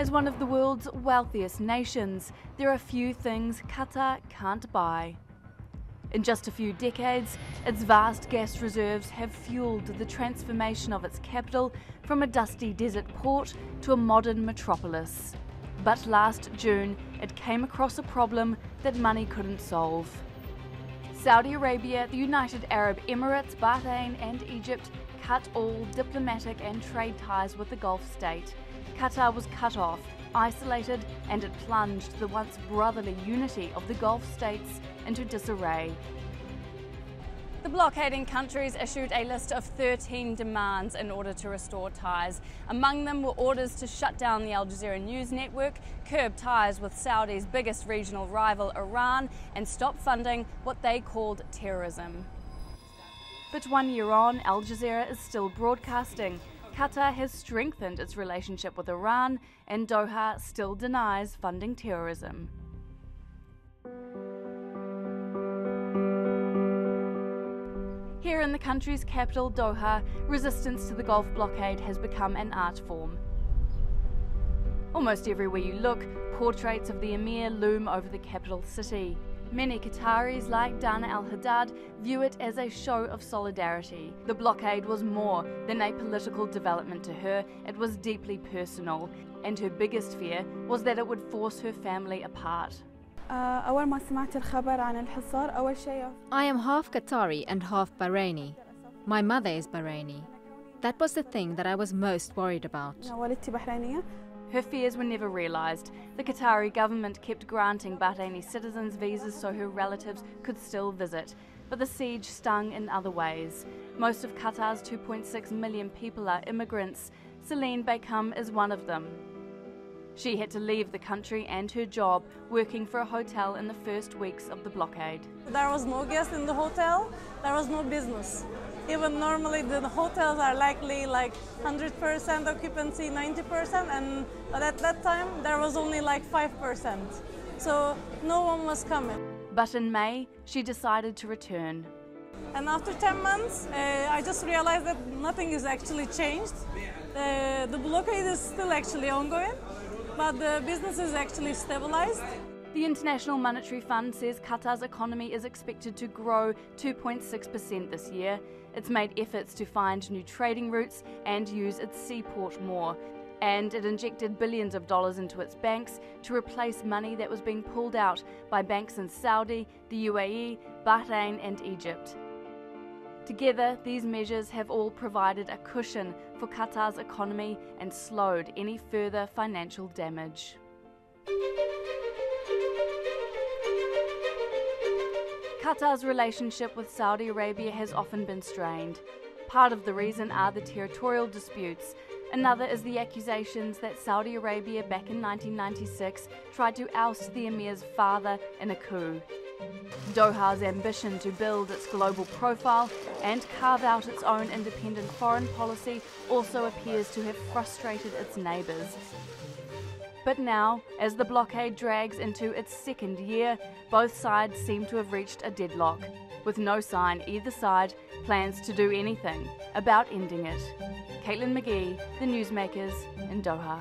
As one of the world's wealthiest nations, there are few things Qatar can't buy. In just a few decades, its vast gas reserves have fueled the transformation of its capital from a dusty desert port to a modern metropolis. But last June, it came across a problem that money couldn't solve. Saudi Arabia, the United Arab Emirates, Bahrain and Egypt cut all diplomatic and trade ties with the Gulf state. Qatar was cut off, isolated, and it plunged the once brotherly unity of the Gulf states into disarray. The blockading countries issued a list of 13 demands in order to restore ties. Among them were orders to shut down the Al Jazeera news network, curb ties with Saudi's biggest regional rival Iran, and stop funding what they called terrorism. But 1 year on, Al Jazeera is still broadcasting. Qatar has strengthened its relationship with Iran, and Doha still denies funding terrorism. Here in the country's capital, Doha, resistance to the Gulf blockade has become an art form. Almost everywhere you look, portraits of the emir loom over the capital city. Many Qataris, like Dana al-Haddad, view it as a show of solidarity. The blockade was more than a political development to her, it was deeply personal, and her biggest fear was that it would force her family apart. I am half Qatari and half Bahraini. My mother is Bahraini. That was the thing that I was most worried about. Her fears were never realised. The Qatari government kept granting Bahraini citizens visas so her relatives could still visit. But the siege stung in other ways. Most of Qatar's 2.6 million people are immigrants. Celine Baycum is one of them. She had to leave the country and her job working for a hotel in the first weeks of the blockade. There was no guest in the hotel, there was no business. Even normally the hotels are likely like 100% occupancy, 90%, but at that time there was only like 5%. So no one was coming. But in May, she decided to return. And after 10 months, I just realized that nothing is actually changed. The blockade is still actually ongoing, but the business is actually stabilized. The International Monetary Fund says Qatar's economy is expected to grow 2.6% this year. It's made efforts to find new trading routes and use its seaport more. And it injected billions of dollars into its banks to replace money that was being pulled out by banks in Saudi, the UAE, Bahrain and Egypt. Together, these measures have all provided a cushion for Qatar's economy and slowed any further financial damage. Qatar's relationship with Saudi Arabia has often been strained. Part of the reason are the territorial disputes. Another is the accusations that Saudi Arabia back in 1996 tried to oust the emir's father in a coup. Doha's ambition to build its global profile and carve out its own independent foreign policy also appears to have frustrated its neighbours. But now, as the blockade drags into its second year, both sides seem to have reached a deadlock, with no sign either side plans to do anything about ending it. McGee, The Newsmakers in Doha.